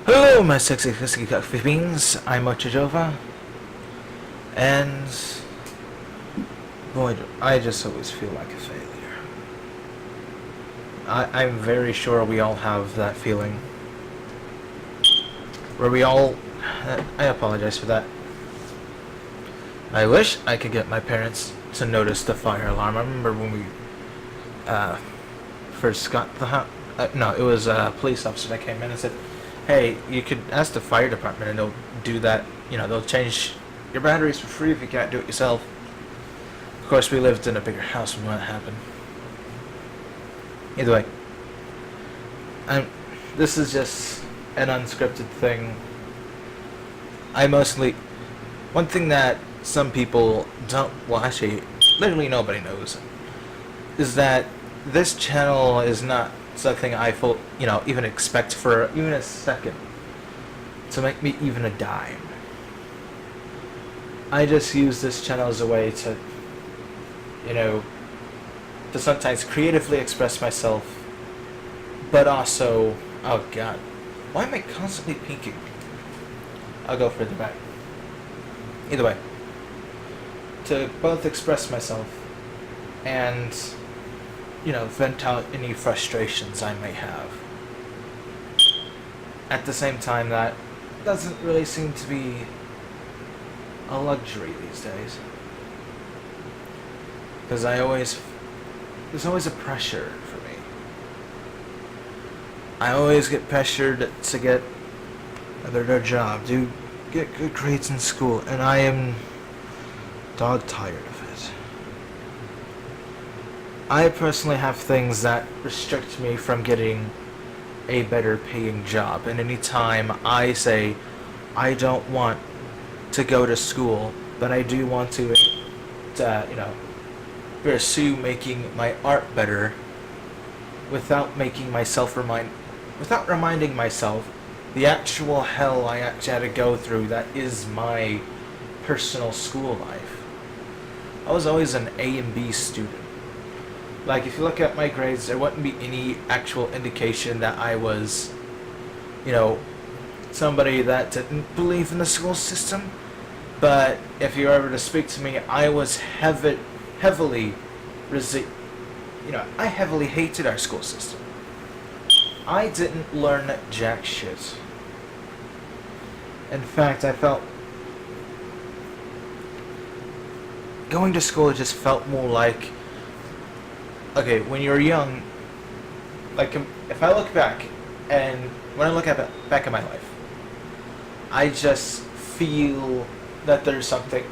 Hello, my sexy coffee beans. I'm Ochajova, and boy, I just always feel like a failure. I'm very sure we all have that feeling, where we all. I apologize for that. I wish I could get my parents to notice the fire alarm. I remember when we uh, first got the house. No, it was a police officer that came in and said, "Hey, you could ask the fire department and they'll do that. You know, they'll change your batteries for free if you can't do it yourself." Of course, we lived in a bigger house when that happened. Either way, this is just an unscripted thing. I mostly... One thing that some people don't... Well, actually, literally nobody knows, is that this channel is not something I even expect for even a second to make me even a dime. I just use this channel as a way to, to sometimes creatively express myself, but also, oh god, why am I constantly peeking? I'll go further back. Either way, to both express myself and, vent out any frustrations I may have. At the same time, that doesn't really seem to be a luxury these days. Because there's always a pressure for me. I always get pressured to get another job, to get good grades in school, and I am dog tired of it. I personally have things that restrict me from getting a better paying job, and anytime I say I don't want to go to school, but I do want to pursue making my art better without reminding myself the actual hell I actually had to go through that is my personal school life. I was always an A and B student. Like, if you look at my grades, there wouldn't be any actual indication that I was, somebody that didn't believe in the school system. But if you were ever to speak to me, I was I heavily hated our school system. I didn't learn jack shit. In fact, I felt going to school just felt more like, okay, when you're young, like, if I look back, and when I look back at my life, I just feel that there's something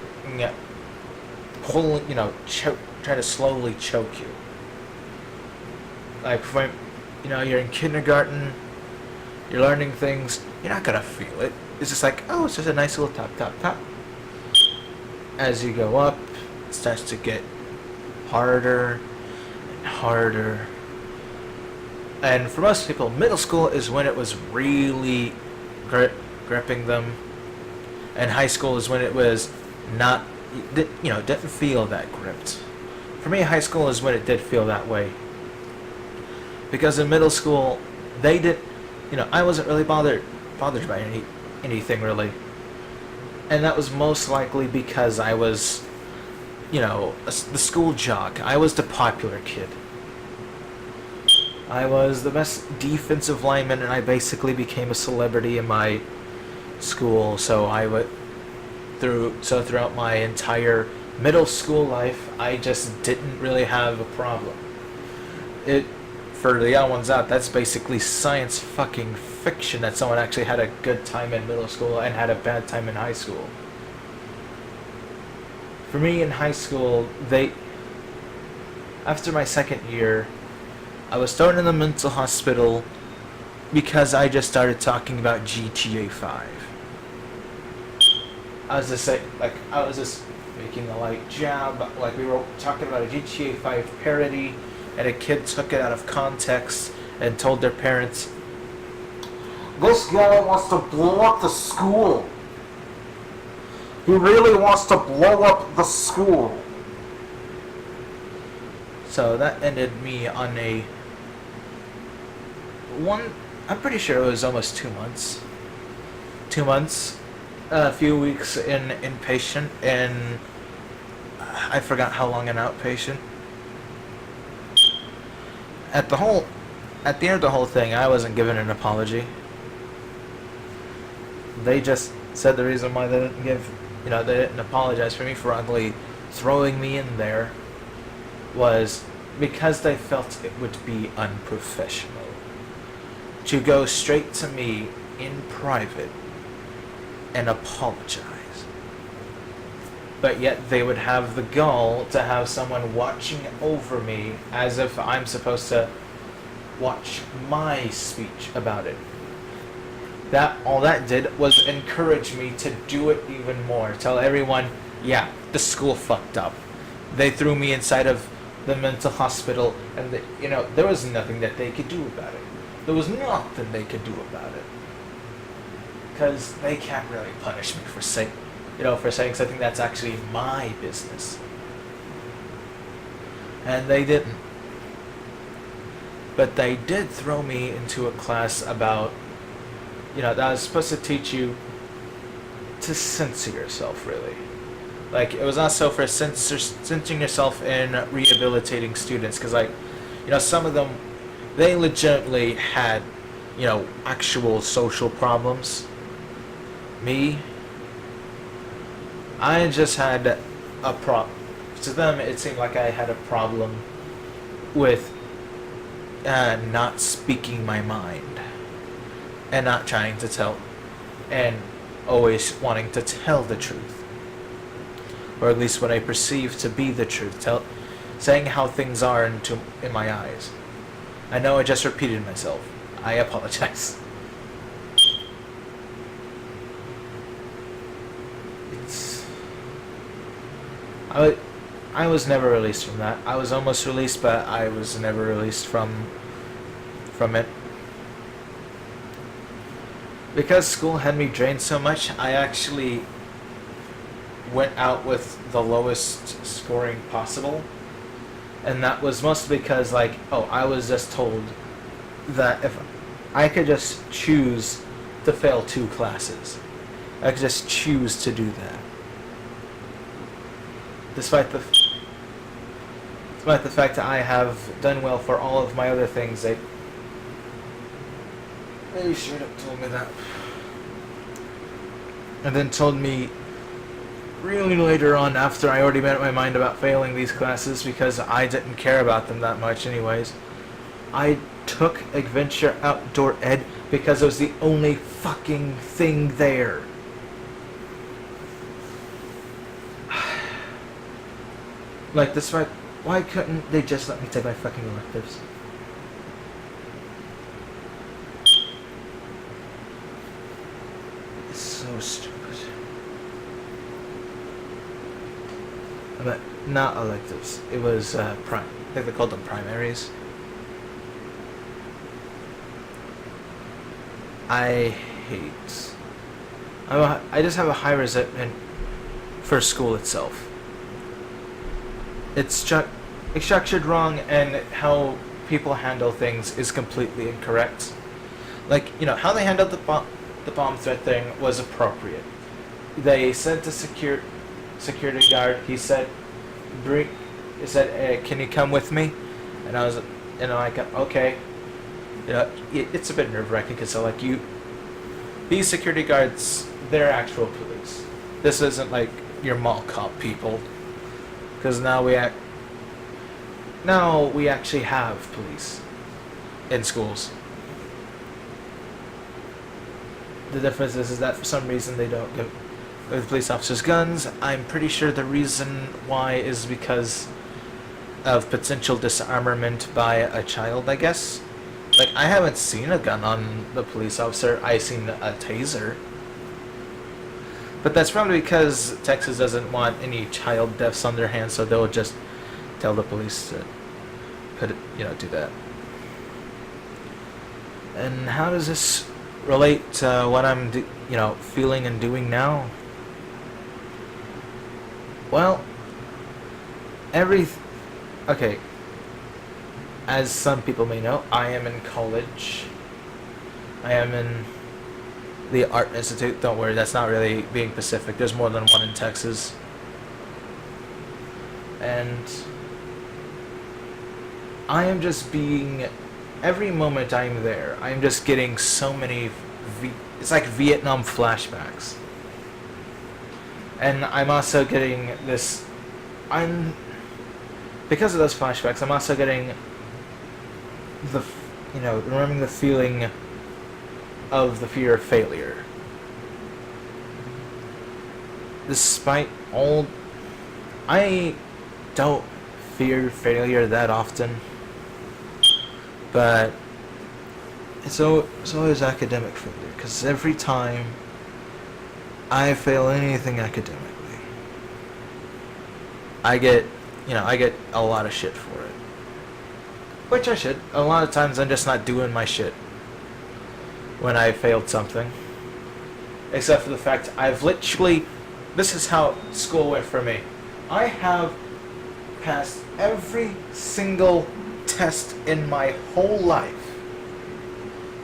pulling, trying to slowly choke you. Like, when, you're in kindergarten, you're learning things, you're not gonna feel it. It's just like, oh, it's just a nice little tap, tap, tap. As you go up, it starts to get harder and harder. And for most people, middle school is when it was really gripping them. And high school is when it was not, didn't feel that gripped. For me, high school is when it did feel that way. Because in middle school, I wasn't really bothered by anything really. And that was most likely because I was, the school jock. I was the popular kid. I was the best defensive lineman, and I basically became a celebrity in my school. So throughout my entire middle school life, I just didn't really have a problem. For the other ones out, that's basically science fucking fiction that someone actually had a good time in middle school and had a bad time in high school. For me in high school, after my second year, I was thrown in the mental hospital because I just started talking about GTA 5. I was just making a light jab, like we were talking about a GTA 5 parody, and a kid took it out of context and told their parents, "This guy wants to blow up the school. He really wants to blow up the school." So that ended me on I'm pretty sure it was almost 2 months 2 months, a few weeks in inpatient, and I forgot how long an outpatient. At the whole, at the end of the whole thing, I wasn't given an apology. They just said the reason why they didn't they didn't apologize for me for ugly throwing me in there was because they felt it would be unprofessional to go straight to me in private and apologize. But yet they would have the gall to have someone watching over me as if I'm supposed to watch my speech about it. All that did was encourage me to do it even more. Tell everyone, yeah, the school fucked up. They threw me inside of the mental hospital, and there was nothing that they could do about it. There was nothing they could do about it. Because they can't really punish me for saying something that's actually my business. And they didn't. But they did throw me into a class about, that was supposed to teach you to censor yourself, really. Like, it was also for censoring yourself in rehabilitating students, because, some of them, they legitimately had, actual social problems. Me, I just had a problem. To them, it seemed like I had a problem with not speaking my mind and not trying to tell, and always wanting to tell the truth, or at least what I perceive to be the truth, saying how things are in my eyes. I know I just repeated myself. I apologize. I was never released from that. I was almost released, but I was never released from it. Because school had me drained so much, I actually went out with the lowest scoring possible. And that was mostly because, I was just told that if I could just choose to fail 2 classes, I could just choose to do that. Despite the fact that I have done well for all of my other things, they straight up told me that. And then told me really later on, after I already made up my mind about failing these classes, because I didn't care about them that much anyways, I took Adventure Outdoor Ed because it was the only fucking thing there. Despite, why couldn't they just let me take my fucking electives? It's so stupid. But not electives. It was I think they called them primaries. I just have a high resentment for school itself. It's structured wrong, and how people handle things is completely incorrect. How they handled the bomb threat thing was appropriate. They sent a security guard. He said, can you come with me? And I was, okay. It's a bit nerve-wracking because these security guards, they're actual police. This isn't like your mall cop people. Because now we actually have police in schools. The difference is that for some reason they don't give the police officers guns. I'm pretty sure the reason why is because of potential disarmament by a child, I guess. I haven't seen a gun on the police officer. I've seen a taser. But that's probably because Texas doesn't want any child deaths on their hands, so they'll just tell the police to do that. And how does this relate to what I'm, feeling and doing now? Well, okay. As some people may know, I am in college. I am in the Art Institute. Don't worry, that's not really being Pacific. There's more than one in Texas. And I am just being, every moment I'm there, I'm just getting so many, it's like Vietnam flashbacks. And I'm also getting this, because of those flashbacks, I'm also getting remembering the feeling of the fear of failure. Despite all, I don't fear failure that often, but it's always academic failure, because every time I fail anything academically, I get a lot of shit for it. Which I should. A lot of times I'm just not doing my shit when I failed something. Except for the fact I've literally, this is how school went for me. I have passed every single test in my whole life.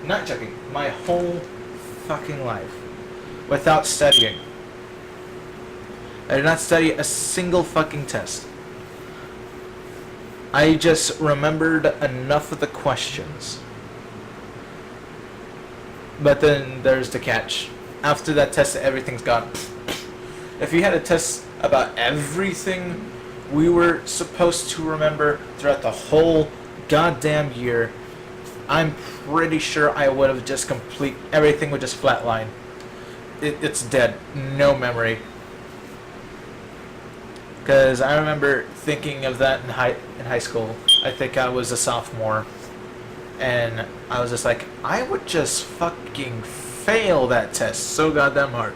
Not joking, my whole fucking life. Without studying. I did not study a single fucking test. I just remembered enough of the questions. But then there's the catch. After that test, everything's gone. If you had a test about everything we were supposed to remember throughout the whole goddamn year, I'm pretty sure I would have just everything would just flatline. It's dead. No memory. Because I remember thinking of that in high school. I think I was a sophomore. And I was just like, I would just fucking fail that test so goddamn hard.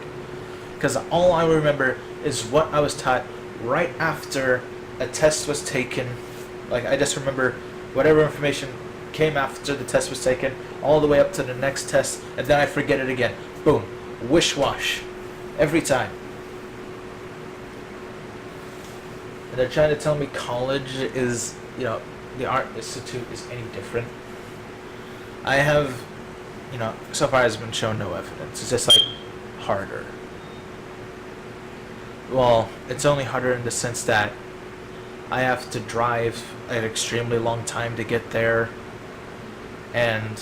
Because all I remember is what I was taught right after a test was taken. Like, I just remember whatever information came after the test was taken, all the way up to the next test, and then I forget it again. Boom. Wish-wash. Every time. And they're trying to tell me college is, the Art Institute is any different. I have, so far has been shown no evidence. It's just like harder. Well, it's only harder in the sense that I have to drive an extremely long time to get there, and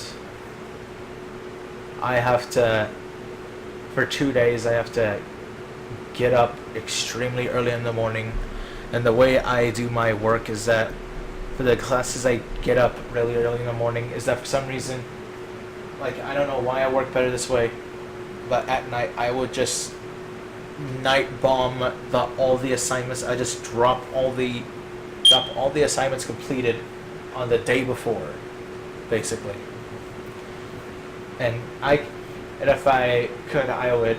I have to, for 2 days, I have to get up extremely early in the morning. And the way I do my work is that for the classes I get up really early in the morning is that for some reason, like, I don't know why I work better this way, but at night I would just night bomb all the assignments. I just drop all the assignments completed on the day before, basically. And if I could, I would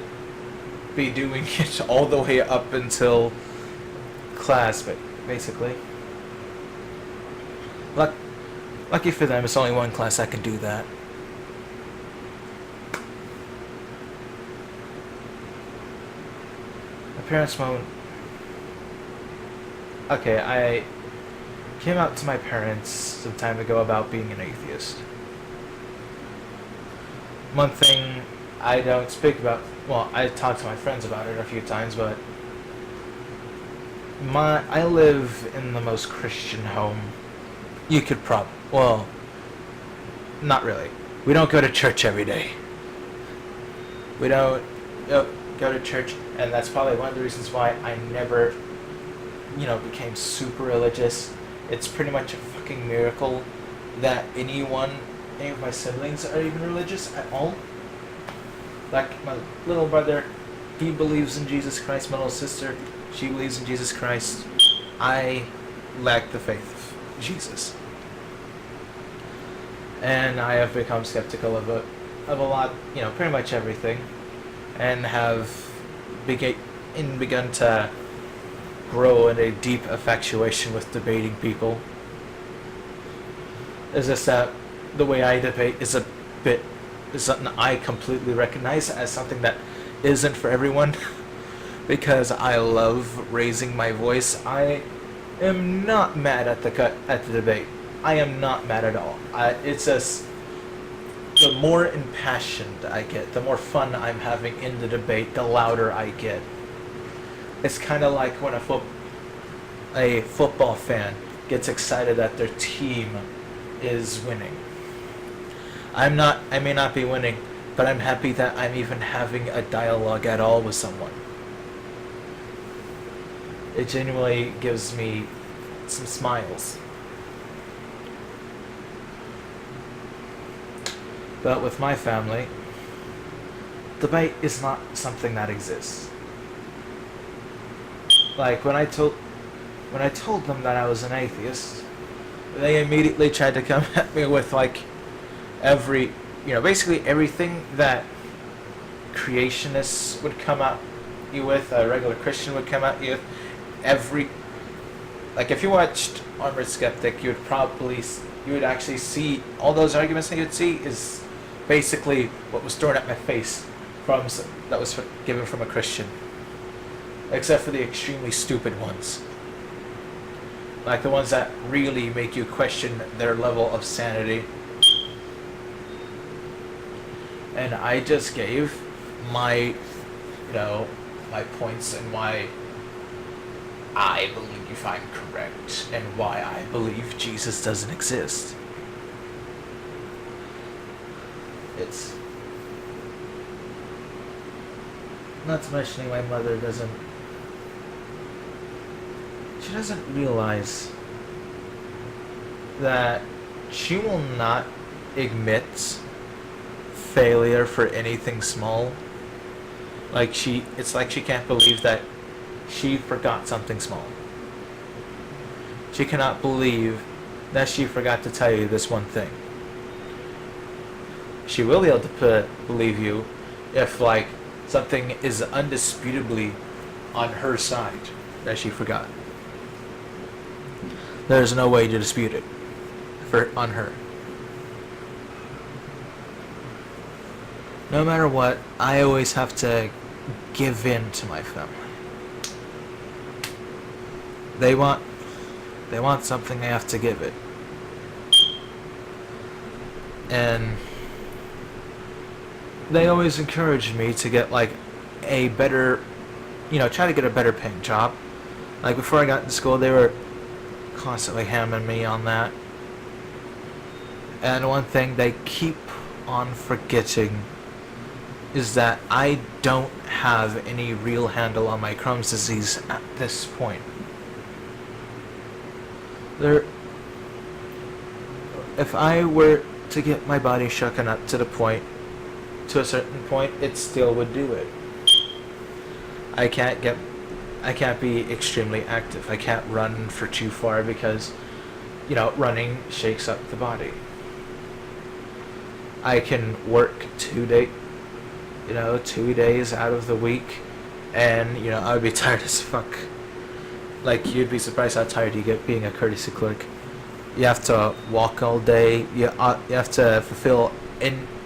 be doing it all the way up until class, but basically. Lucky for them, it's only one class I can do that. My parents won't. Okay, I came out to my parents some time ago about being an atheist. One thing I don't speak about, well, I talked to my friends about it a few times, but I live in the most Christian home you could well, not really. We don't go to church every day. We don't go to church, and that's probably one of the reasons why I never, became super religious. It's pretty much a fucking miracle that any of my siblings are even religious at all. Like, my little brother, he believes in Jesus Christ. My little sister, she believes in Jesus Christ. I lack the faith of Jesus. And I have become skeptical of a lot, pretty much everything. And have begun to grow in a deep infatuation with debating people. It's just that the way I debate is something I completely recognize as something that isn't for everyone. Because I love raising my voice. I am not mad at the debate. I am not mad at all. It's just the more impassioned I get, the more fun I'm having in the debate, the louder I get. It's kind of like when a football fan gets excited that their team is winning. I may not be winning, but I'm happy that I'm even having a dialogue at all with someone. It genuinely gives me some smiles. But with my family, debate is not something that exists. Like when I told them that I was an atheist, they immediately tried to come at me with like basically everything that creationists would come at you with, a regular Christian would come at you with. If you watched Armored Skeptic, you would actually see all those arguments that you would see is basically what was thrown at my face that was given from a Christian, except for the extremely stupid ones, like the ones that really make you question their level of sanity. And I just gave my points and why I believe I'm correct and why I believe Jesus doesn't exist. It's not to mention my mother doesn't realize that she will not admit failure for anything small. It's like she can't believe that she forgot something small. She cannot believe that she forgot to tell you this one thing. She will be able to believe you if something is undisputably on her side that she forgot. There's no way to dispute it on her. No matter what, I always have to give in to my family. They want something, I have to give it. And they always encourage me to get a better, try to get a better paying job. Before I got into school, they were constantly hammering me on that. And one thing they keep on forgetting is that I don't have any real handle on my Crohn's disease at this point. If I were to get my body shooken up to a certain point, it still would do it. I can't be extremely active. I can't run for too far because, running shakes up the body. I can work 2 days out of the week, and I would be tired as fuck. You'd be surprised how tired you get being a courtesy clerk. You have to walk all day. You have to fulfill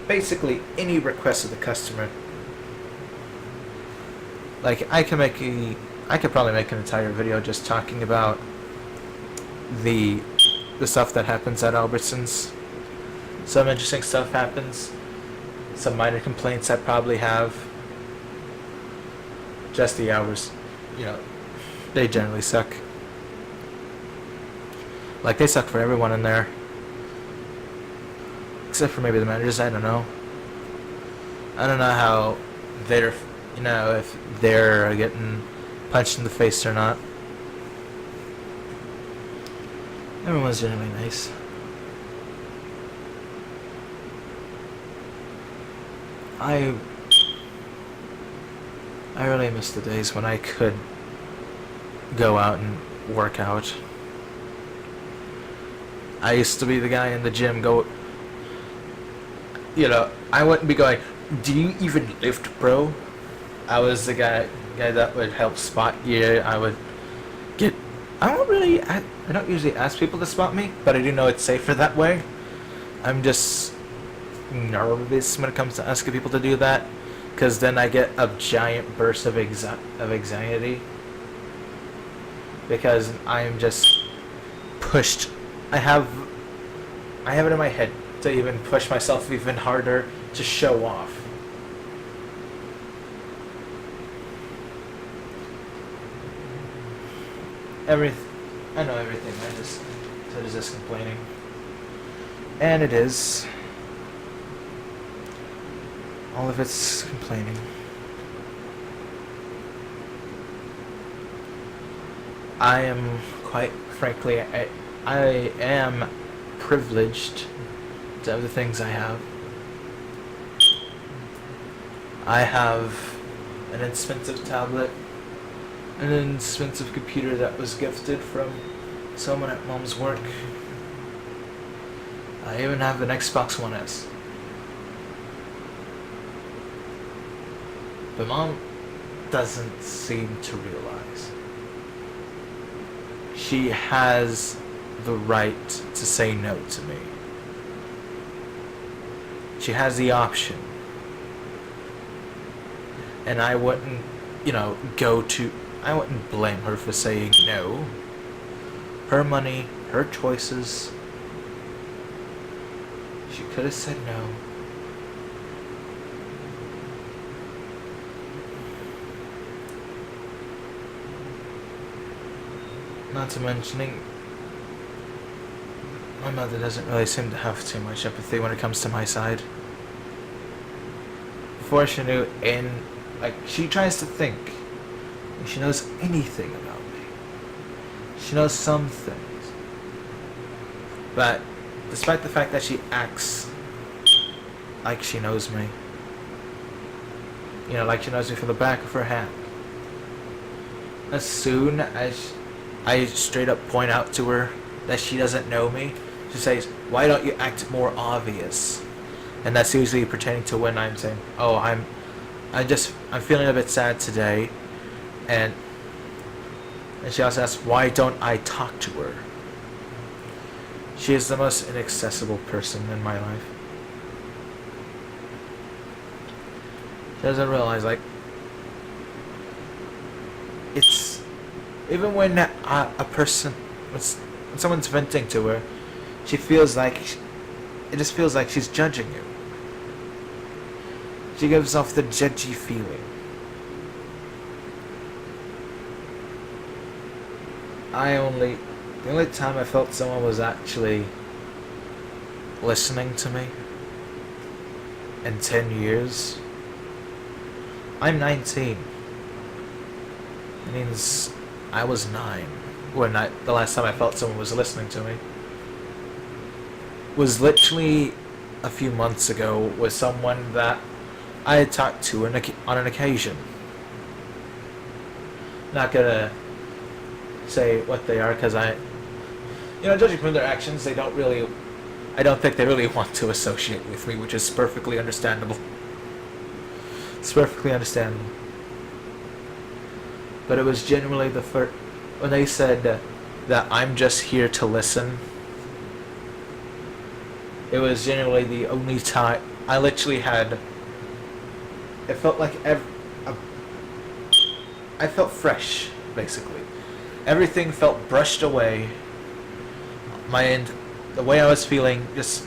basically any request of the customer. I could probably make an entire video just talking about the stuff that happens at Albertsons. Some interesting stuff happens. Some minor complaints I probably have. Just the hours, they generally suck. They suck for everyone in there. Except for maybe the managers, I don't know. I don't know how they're, if they're getting punched in the face or not. Everyone's generally nice. I really miss the days when I could go out and work out. I used to be the guy in the gym I wouldn't be going, "Do you even lift, bro?" I was the guy that would help spot you. I don't usually ask people to spot me, but I do know it's safer that way. I'm just nervous when it comes to asking people to do that, because then I get a giant burst of anxiety, because I'm just pushed. I have it in my head to even push myself even harder to show off. I know everything. So it is just complaining, and it is. All of it's complaining. I am, quite frankly, I am privileged to have the things I have. I have an expensive tablet, an expensive computer that was gifted from someone at Mom's work. I even have an Xbox One S. But Mom doesn't seem to realize she has the right to say no to me. She has the option. And I wouldn't, I wouldn't blame her for saying no. Her money, her choices. She could have said no. Not to mentioning, my mother doesn't really seem to have too much empathy when it comes to my side. Before she knew she tries to think. She knows anything about me. She knows some things. But despite the fact that she acts like she knows me, like she knows me from the back of her hand, as soon as I straight up point out to her that she doesn't know me, she says, "Why don't you act more obvious?" And that's usually pertaining to when I'm saying, "Oh, I'm feeling a bit sad today," and she also asks, "Why don't I talk to her?" She is the most inaccessible person in my life. She doesn't realize, it's even when when someone's venting to her, it just feels like she's judging you. She gives off the judgy feeling. The only time I felt someone was actually listening to me in 10 years, I'm 19. It means I was 9 when the last time I felt someone was listening to me. Was literally a few months ago with someone that I had talked to on an occasion. Not gonna say what they are because judging from their actions, I don't think they really want to associate with me, which is perfectly understandable. It's perfectly understandable. But it was genuinely the first, when they said that I'm just here to listen, it was genuinely the only time I literally had, it felt like I felt fresh, basically. Everything felt brushed away. The way I was feeling just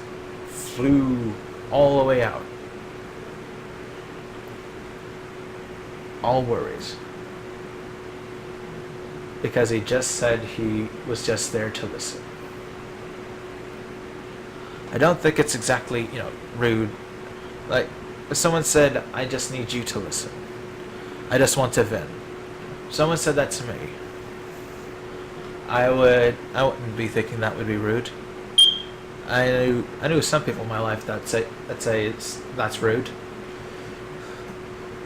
flew all the way out. All worries. Because he just said he was just there to listen. I don't think it's exactly, rude. Like, if someone said, "I just need you to listen. I just want to vent." If someone said that to me, I wouldn't be thinking that would be rude. I knew some people in my life that say that's rude.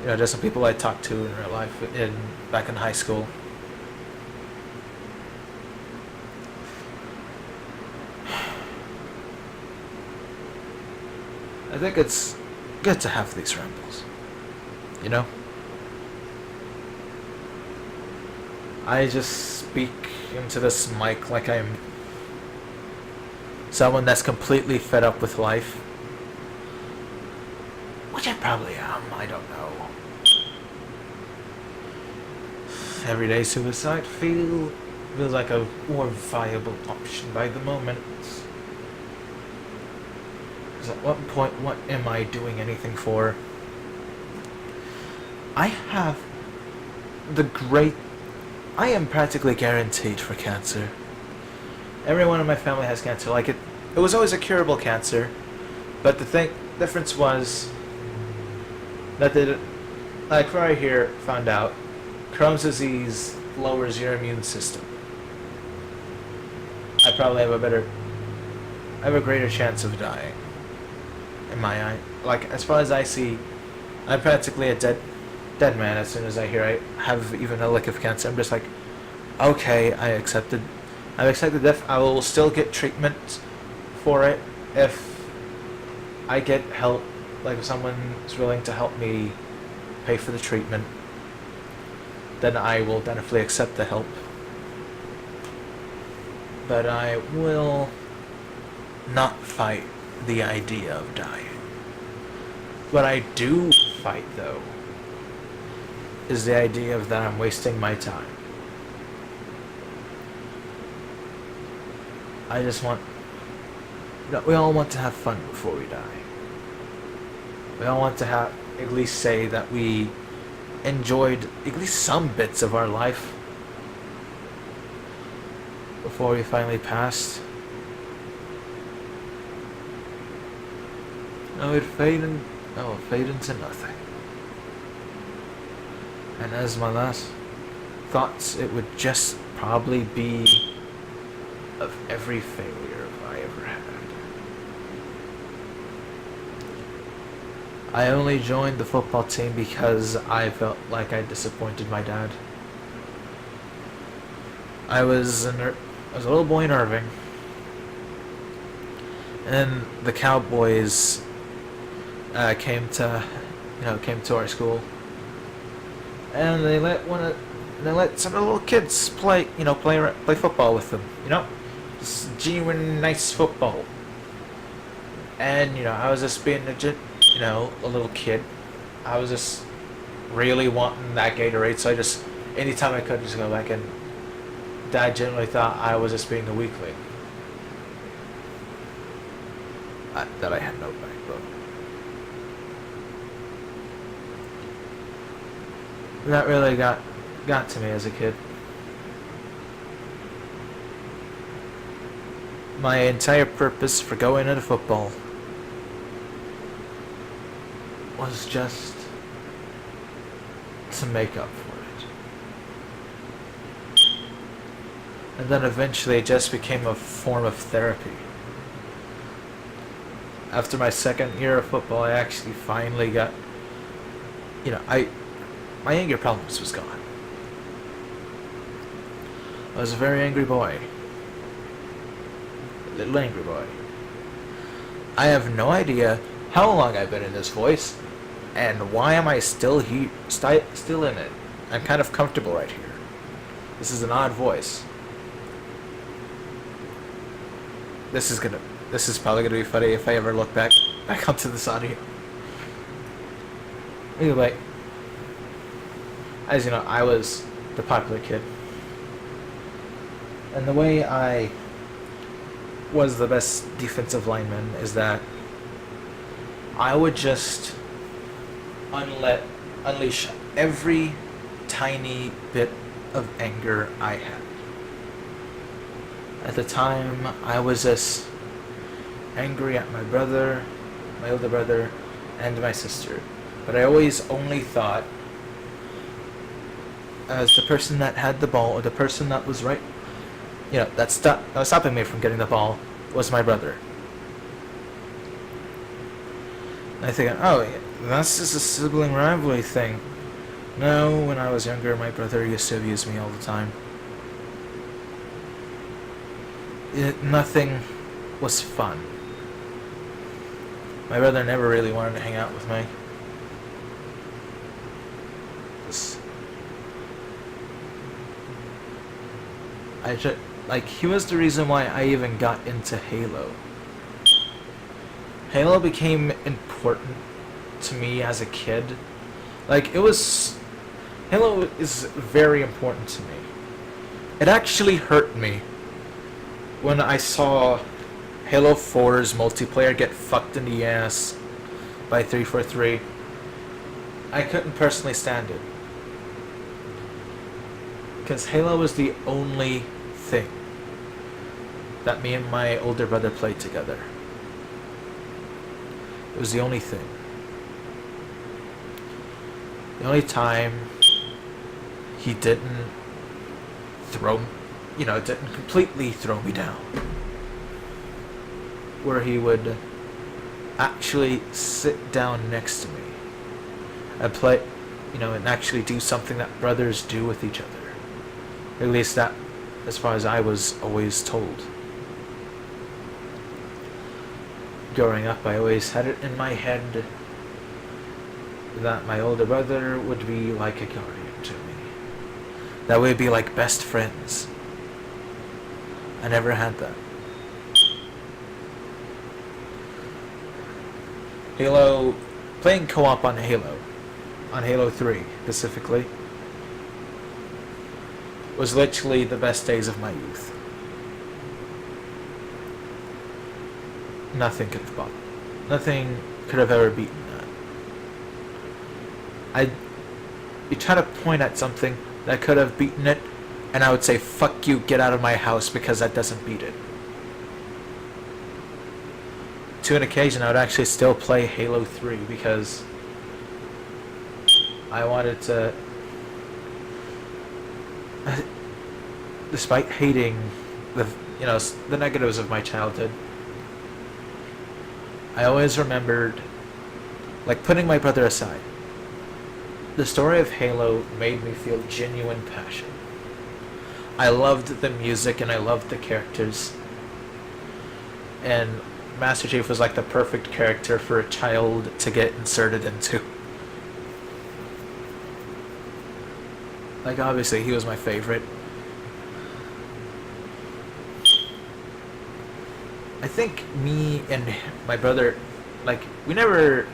Just some people I talked to in real life back in high school. I think it's good to have these rambles. I just speak into this mic like I'm someone that's completely fed up with life. Which I probably am, I don't know. Everyday suicide feels like a more viable option by the moment. Because at what point, what am I doing anything for? I have the great... I am practically guaranteed for cancer. Everyone in my family has cancer. Like, it was always a curable cancer. But the difference was that like right here, found out, Crohn's disease lowers your immune system. I probably have a greater chance of dying. In my eye, like as far as I see, I'm practically a dead man as soon as I hear I have even a lick of cancer. I'm just like, okay, I've accepted death. I will still get treatment for it if I get help, like if someone is willing to help me pay for the treatment, then I will definitely accept the help. But I will not fight the idea of dying. What I do fight, though, is the idea of that I'm wasting my time. I just want... We all want to have fun before we die. We all want to have, at least say that we enjoyed at least some bits of our life before we finally passed. No, it fade into nothing. And as my last thoughts, it would just probably be of every failure I ever had. I only joined the football team because I felt like I disappointed my dad. I was a little boy in Irving, and the Cowboys came to our school, and they let some of the little kids play football with them. Just genuine nice football. And I was just being a little kid. I was just really wanting that Gatorade, so I just anytime I could just go back, and Dad generally thought I was just being a weakling. That I had no backbone. That really got to me as a kid. My entire purpose for going into football was just to make up for it. And then eventually it just became a form of therapy. After my second year of football, I actually finally got, my anger problems was gone. I was a very angry boy. A little angry boy. I have no idea how long I've been in this voice, and why am I still still in it. I'm kind of comfortable right here. This is an odd voice. This is probably gonna be funny if I ever look back onto this audio. Anyway, as you know, I was the popular kid. And the way I was the best defensive lineman is that I would just unleash every tiny bit of anger I had. At the time, I was just angry at my brother, my older brother, and my sister. But I always only thought as the person that had the ball, or the person that was right, that was stopping me from getting the ball, was my brother. And I think, oh, that's just a sibling rivalry thing. No, when I was younger, my brother used to abuse me all the time. Nothing was fun. My brother never really wanted to hang out with me. He was the reason why I even got into Halo. Halo became important to me as a kid. Halo is very important to me. It actually hurt me when I saw Halo 4's multiplayer get fucked in the ass by 343, I couldn't personally stand it. Because Halo was the only thing that me and my older brother played together. It was the only thing. The only time he didn't didn't completely throw me down. Where he would actually sit down next to me and play, and actually do something that brothers do with each other. At least that, as far as I was always told. Growing up, I always had it in my head that my older brother would be like a guardian to me. That we'd be like best friends. I never had that. Halo, playing co-op on Halo 3 specifically, was literally the best days of my youth. Nothing could have ever beaten that. You try to point at something that could have beaten it, and I would say, fuck you, get out of my house, because that doesn't beat it. To an occasion, I would actually still play Halo 3 because I wanted to, despite hating the negatives of my childhood, I always remembered, like, putting my brother aside, the story of Halo made me feel genuine passion. I loved the music and I loved the characters. And Master Chief was like the perfect character for a child to get inserted into. Like, obviously, he was my favorite. I think me and my brother, like, we never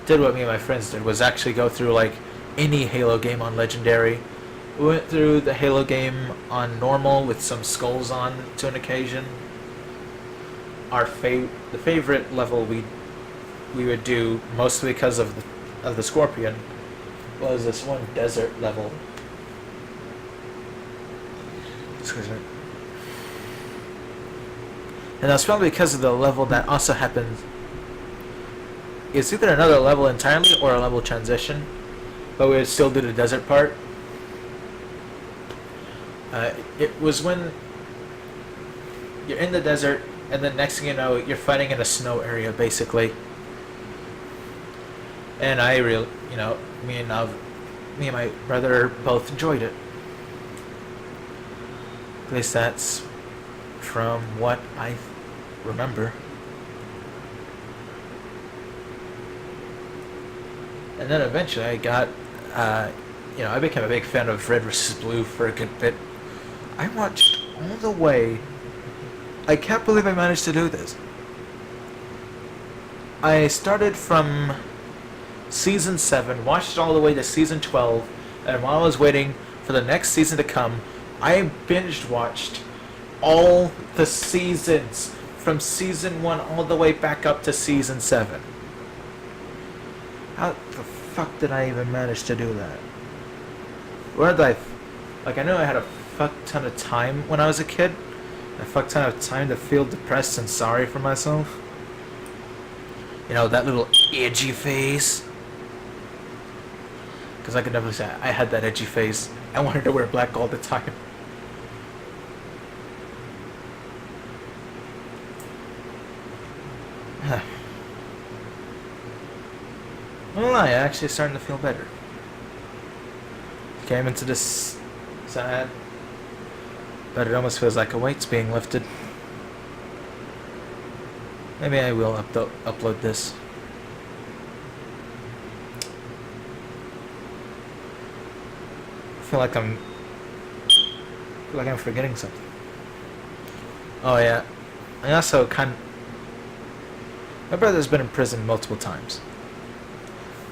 did what me and my friends did, was actually go through, like, any Halo game on Legendary. We went through the Halo game on normal with some skulls on to an occasion. The favorite level we would do, mostly because of the Scorpion, was this one desert level. Excuse me. And that's probably because of the level that also happened. It's either another level entirely or a level transition, but we would still do the desert part. It was when you're in the desert, and then next thing you know, you're fighting in a snow area, basically. And me and my brother both enjoyed it. At least that's from what I remember. And then eventually I got, I became a big fan of Red vs. Blue for a good bit. I watched all the way. I can't believe I managed to do this. I started from Season 7, watched it all the way to Season 12, and while I was waiting for the next season to come, I binge-watched all the seasons from Season 1 all the way back up to Season 7. How the fuck did I even manage to do that? Where did I know I had a fuck ton of time when I was a kid. A fuck ton of time to feel depressed and sorry for myself. That little edgy phase. Because I could definitely say I had that edgy phase. I wanted to wear black all the time. Well, I'm actually starting to feel better. Came into this sad, but it almost feels like a weight's being lifted. Maybe I will upload this. I feel like I'm forgetting something. Oh yeah, I also my brother's been in prison multiple times.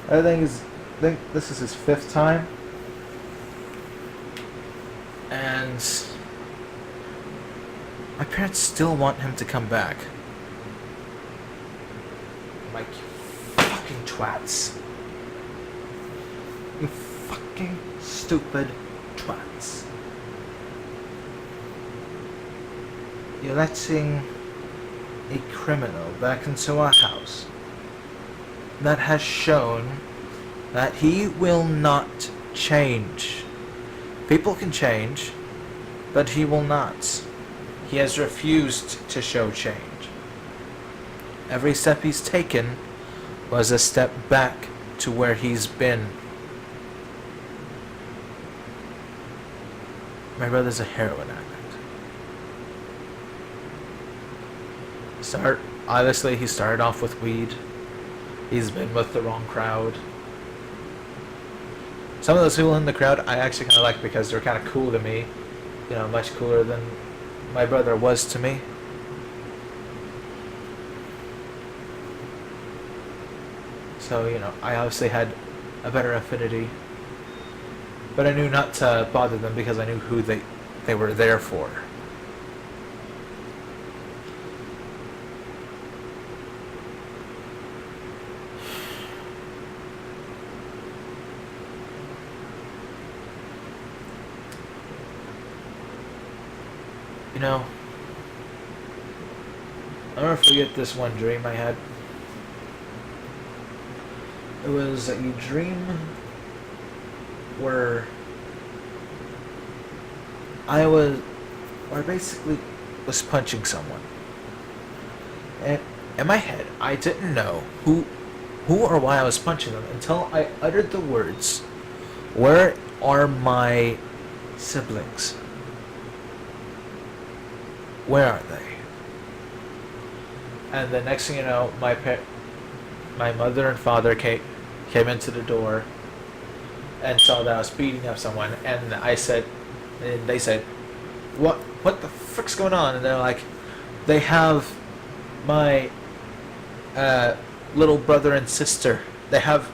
I think this is his 5th time. And my parents still want him to come back. twats. You fucking stupid twats. You're letting a criminal back into our house that has shown that he will not change. People can change, but he will not. He has refused to show change. Every step he's taken was a step back to where he's been. My brother's a heroin addict. Obviously, he started off with weed. He's been with the wrong crowd. Some of those people in the crowd I actually kind of like because they're kind of cool to me. You know, much cooler than my brother was to me. So, you know, I obviously had a better affinity. But I knew not to bother them because I knew who they were there for. You know, I'll never forget this one dream I had. It was a dream where I basically was punching someone. And in my head, I didn't know who or why I was punching them until I uttered the words, "Where are my siblings? Where are they?" And the next thing you know, my mother and father came into the door and saw that I was beating up someone, and they said, what the frick's going on? And they're like, they have my little brother and sister. They have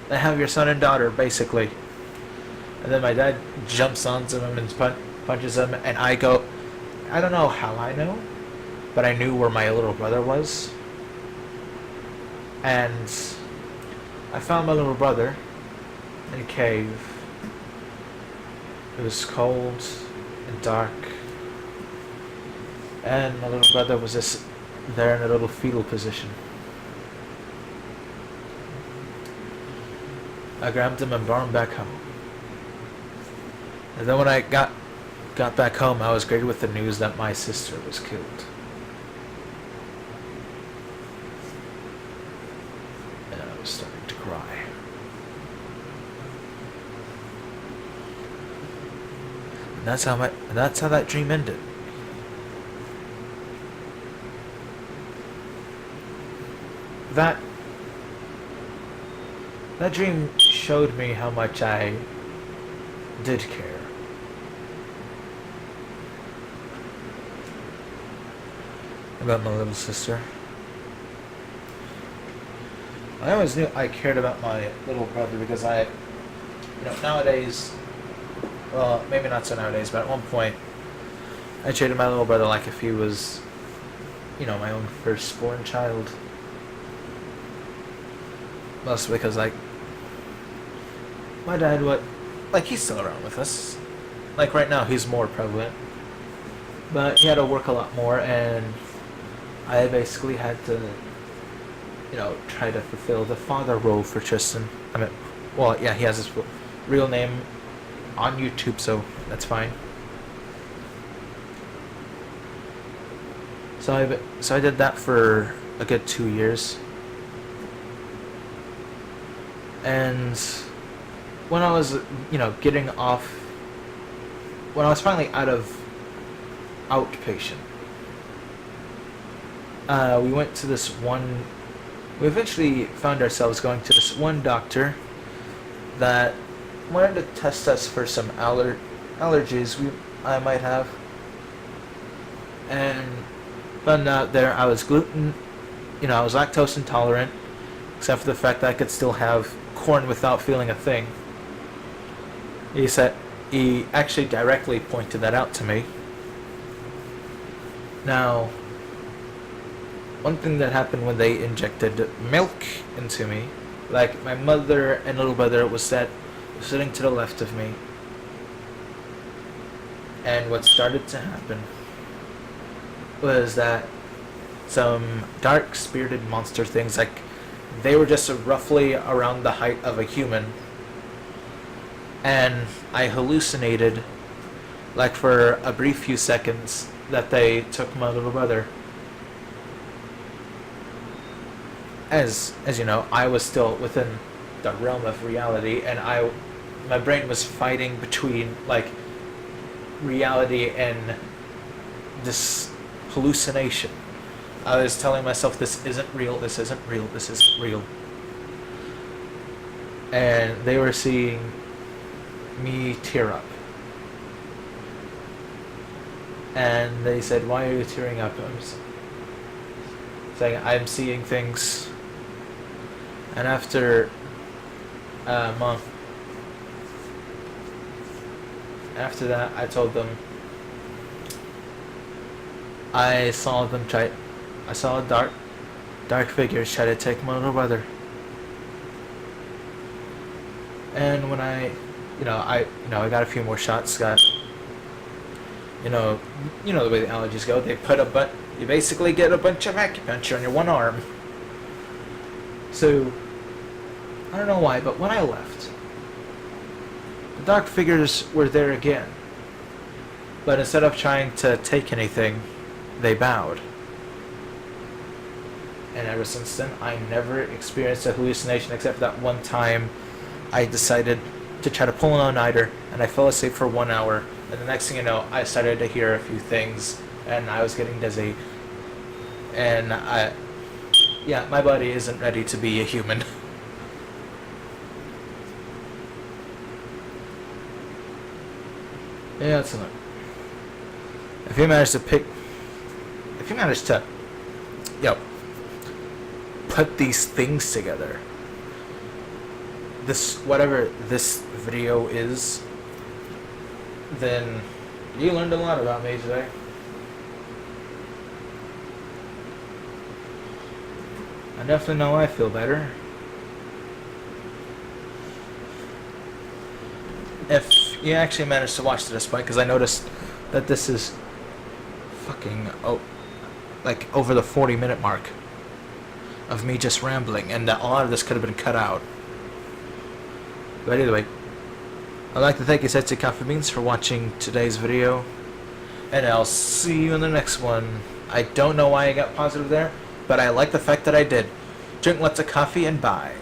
your son and daughter, basically. And then my dad jumps onto him and punches him, and I go, I don't know how I know, but I knew where my little brother was. And I found my little brother in a cave. It was cold and dark. And my little brother was just there in a little fetal position. I grabbed him and brought him back home. And then when I got back home, I was greeted with the news that my sister was killed. And I was starting to cry. And that's how that dream ended. That dream showed me how much I did care. About my little sister. I always knew I cared about my little brother because nowadays, well, maybe not so nowadays, but at one point, I treated my little brother like if he was, my own firstborn child. Mostly because, my dad he's still around with us. Right now, he's more prevalent. But he had to work a lot more, and I basically had to, try to fulfill the father role for Tristan. He has his real name on YouTube, so that's fine. So I did that for a good 2 years. And when I was, getting off, when I was finally out of outpatient, we eventually found ourselves going to this one doctor that wanted to test us for some allergies I might have. And found out there I was I was lactose intolerant, except for the fact that I could still have corn without feeling a thing. He actually directly pointed that out to me. Now, one thing that happened when they injected milk into me Like my mother and little brother was sitting to the left of me. And what started to happen was that some dark spirited monster things, like they were just roughly around the height of a human, and I hallucinated, like for a brief few seconds, that they took my little brother. As you know, I was still within the realm of reality, and my brain was fighting between like reality and this hallucination. I was telling myself, this isn't real, this isn't real, this isn't real. And they were seeing me tear up. And they said, "Why are you tearing up?" I was saying, "I'm seeing things." And after a month, after that, I told them I saw dark figures try to take my little brother. And when I got a few more shots. Got you know the way the allergies go. They put you basically get a bunch of acupuncture on your one arm. So I don't know why, but when I left, the dark figures were there again. But instead of trying to take anything, they bowed. And ever since then, I never experienced a hallucination except that one time I decided to try to pull an all-nighter, and I fell asleep for 1 hour. And the next thing you know, I started to hear a few things, and I was getting dizzy. And my body isn't ready to be a human. Yeah, it's enough. If you manage to put these things together, whatever this video is, then you learned a lot about me today. I definitely know I feel better. If you actually managed to watch to this point, because I noticed that this is fucking like over the 40-minute mark of me just rambling, and that a lot of this could have been cut out. But anyway, I'd like to thank you, Setsy Coffee Beans, for watching today's video, and I'll see you in the next one. I don't know why I got positive there, but I like the fact that I did. Drink lots of coffee and bye.